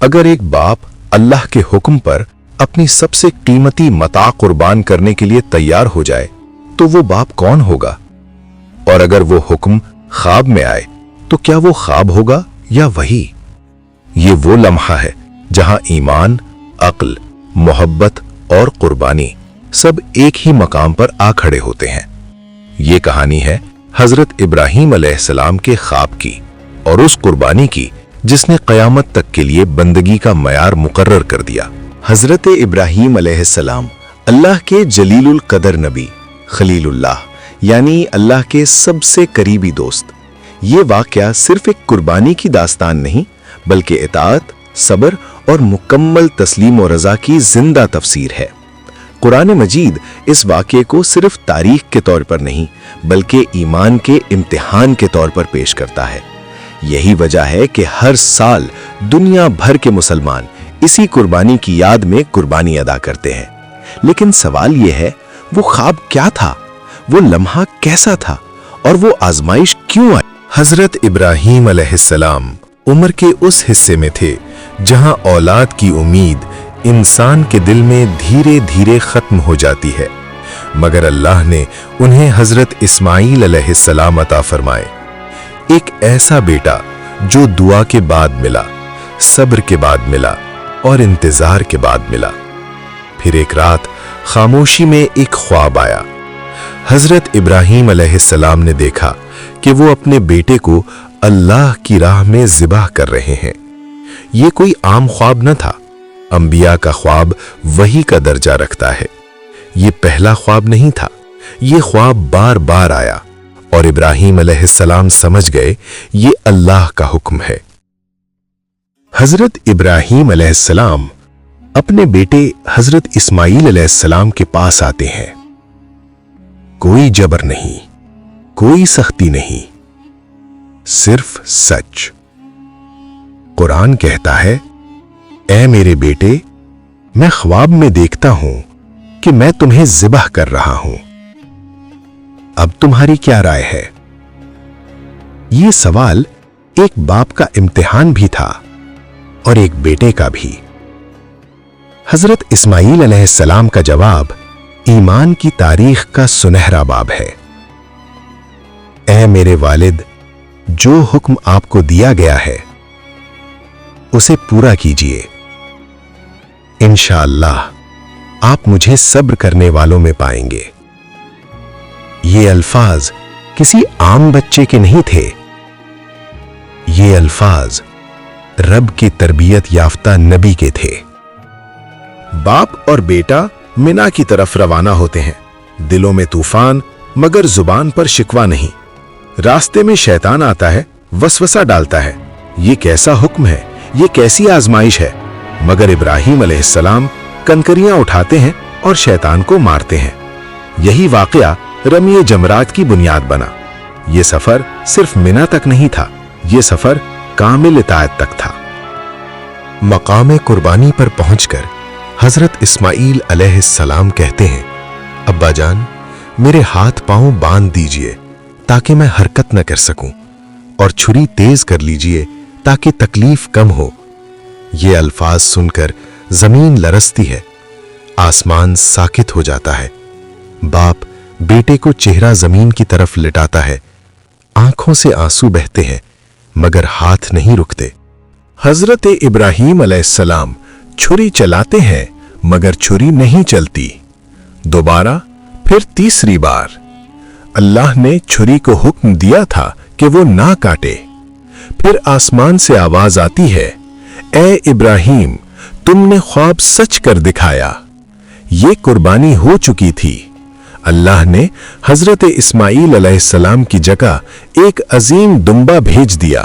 अगर एक बाप अल्लाह के हुक्म पर अपनी सबसे कीमती मता कुर्बान करने के लिए तैयार हो जाए तो वो बाप कौन होगा? और अगर वो हुक्म ख्वाब में आए तो क्या वो ख्वाब होगा या वही? ये वो लम्हा है जहां ईमान, अक्ल, मोहब्बत और कुर्बानी सब एक ही मकाम पर आ खड़े होते हैं। ये कहानी है हजरत इब्राहीम अलैहिस्सलाम के ख्वाब की और उस कुर्बानी की जिसने क़यामत तक के लिए बंदगी का मयार मुकर्रर कर दिया। हजरत इब्राहीम अलैहिस्सलाम अल्लाह के जलीलुल कदर नबी, खलीलुल्लाह यानी अल्लाह के सबसे करीबी दोस्त। ये वाक़या सिर्फ एक कुर्बानी की दास्तान नहीं बल्कि इताअत, सब्र और मुकम्मल तस्लीम और रज़ा की जिंदा तफसीर है। कुरान मजीद इस वाक़े को सिर्फ तारीख के तौर पर नहीं बल्कि ईमान के इम्तिहान के तौर पर पेश करता है। यही वजह है कि हर साल दुनिया भर के मुसलमान इसी कुर्बानी की याद में कुर्बानी अदा करते हैं। लेकिन सवाल यह है, वो ख्वाब क्या था, वो लम्हा कैसा था और वो आजमाइश क्यों आई? हजरत इब्राहीम अलैहिस्सलाम उम्र के उस हिस्से में थे जहां औलाद की उम्मीद इंसान के दिल में धीरे धीरे खत्म हो जाती है, मगर अल्लाह ने उन्हें हजरत इस्माईल अलैहिस्सलाम अता फरमाए। एक ऐसा बेटा जो दुआ के बाद मिला, सब्र के बाद मिला और इंतजार के बाद मिला। फिर एक रात खामोशी में एक ख्वाब आया। हजरत इब्राहीम अलैहिस्सलाम ने देखा कि वो अपने बेटे को अल्लाह की राह में ज़िबाह कर रहे हैं। ये कोई आम ख्वाब न था, अंबिया का ख्वाब वही का दर्जा रखता है। ये पहला ख्वाब नहीं था, ये ख्वाब बार बार आया और इब्राहीम अलैहिस्सलाम समझ गए ये अल्लाह का हुक्म है। हजरत इब्राहीम अलैहिस्सलाम अपने बेटे हजरत इस्माईल अलैहिस्सलाम के पास आते हैं। कोई जबर नहीं, कोई सख्ती नहीं, सिर्फ सच। कुरान कहता है, ऐ मेरे बेटे, मैं ख्वाब में देखता हूं कि मैं तुम्हें ज़िबाह कर रहा हूं। अब तुम्हारी क्या राय है? यह सवाल एक बाप का इम्तिहान भी था और एक बेटे का भी। हजरत इस्माईल अलैहिस्सलाम का जवाब ईमान की तारीख का सुनहरा बाब है। ऐ मेरे वालिद, जो हुक्म आपको दिया गया है उसे पूरा कीजिए। इंशाअल्लाह आप मुझे सब्र करने वालों में पाएंगे। ये अल्फाज किसी आम बच्चे के नहीं थे, ये अल्फाज रब की तरबियत याफ्ता नबी के थे। बाप और बेटा मिना की तरफ रवाना होते हैं, दिलों में तूफान मगर जुबान पर शिकवा नहीं। रास्ते में शैतान आता है, वसवसा डालता है, ये कैसा हुक्म है, ये कैसी आजमाइश है। मगर इब्राहीम अलैहिस्सलाम कंकरियां उठाते हैं और शैतान को मारते हैं। यही वाकया रमी जमरात की बुनियाद बना। यह सफर सिर्फ मिना तक नहीं था, यह सफर कामिल इताअत तक था। मकाम कुर्बानी पर पहुंचकर हजरत इस्माईल अलैहिस्सलाम कहते हैं, अब्बा जान, मेरे हाथ पांव बांध दीजिए ताकि मैं हरकत न कर सकूं, और छुरी तेज कर लीजिए ताकि तकलीफ कम हो। ये अल्फाज सुनकर जमीन लरसती है, आसमान साकित हो जाता है। बाप बेटे को चेहरा जमीन की तरफ लिटाता है, आंखों से आंसू बहते हैं मगर हाथ नहीं रुकते। हजरत इब्राहीम अलैहिस्सलाम छुरी चलाते हैं मगर छुरी नहीं चलती। दोबारा, फिर तीसरी बार। अल्लाह ने छुरी को हुक्म दिया था कि वो ना काटे। फिर आसमान से आवाज आती है, ऐ इब्राहीम, तुमने ख्वाब सच कर दिखाया। ये कुर्बानी हो चुकी थी। अल्लाह ने हजरत इस्माईल अलैहिस्सलाम की जगह एक अजीम दुम्बा भेज दिया।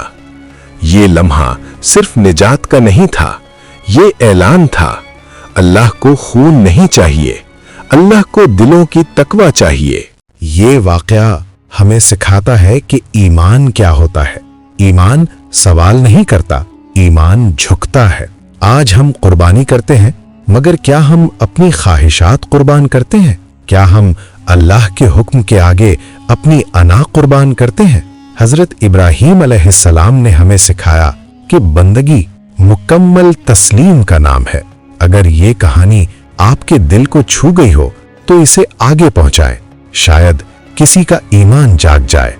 ये लम्हा सिर्फ निजात का नहीं था, ये ऐलान था। अल्लाह को खून नहीं चाहिए, अल्लाह को दिलों की तकवा चाहिए। ये वाकया हमें सिखाता है कि ईमान क्या होता है। ईमान सवाल नहीं करता, ईमान झुकता है। आज हम कुर्बानी करते हैं, मगर क्या हम अपनी ख्वाहिशात कुर्बान करते हैं? क्या हम अल्लाह के हुक्म के आगे अपनी अना कुर्बान करते हैं? हजरत इब्राहीम अलैहिस्सलाम ने हमें सिखाया कि बंदगी मुकम्मल तस्लीम का नाम है। अगर ये कहानी आपके दिल को छू गई हो तो इसे आगे पहुंचाएं, शायद किसी का ईमान जाग जाए।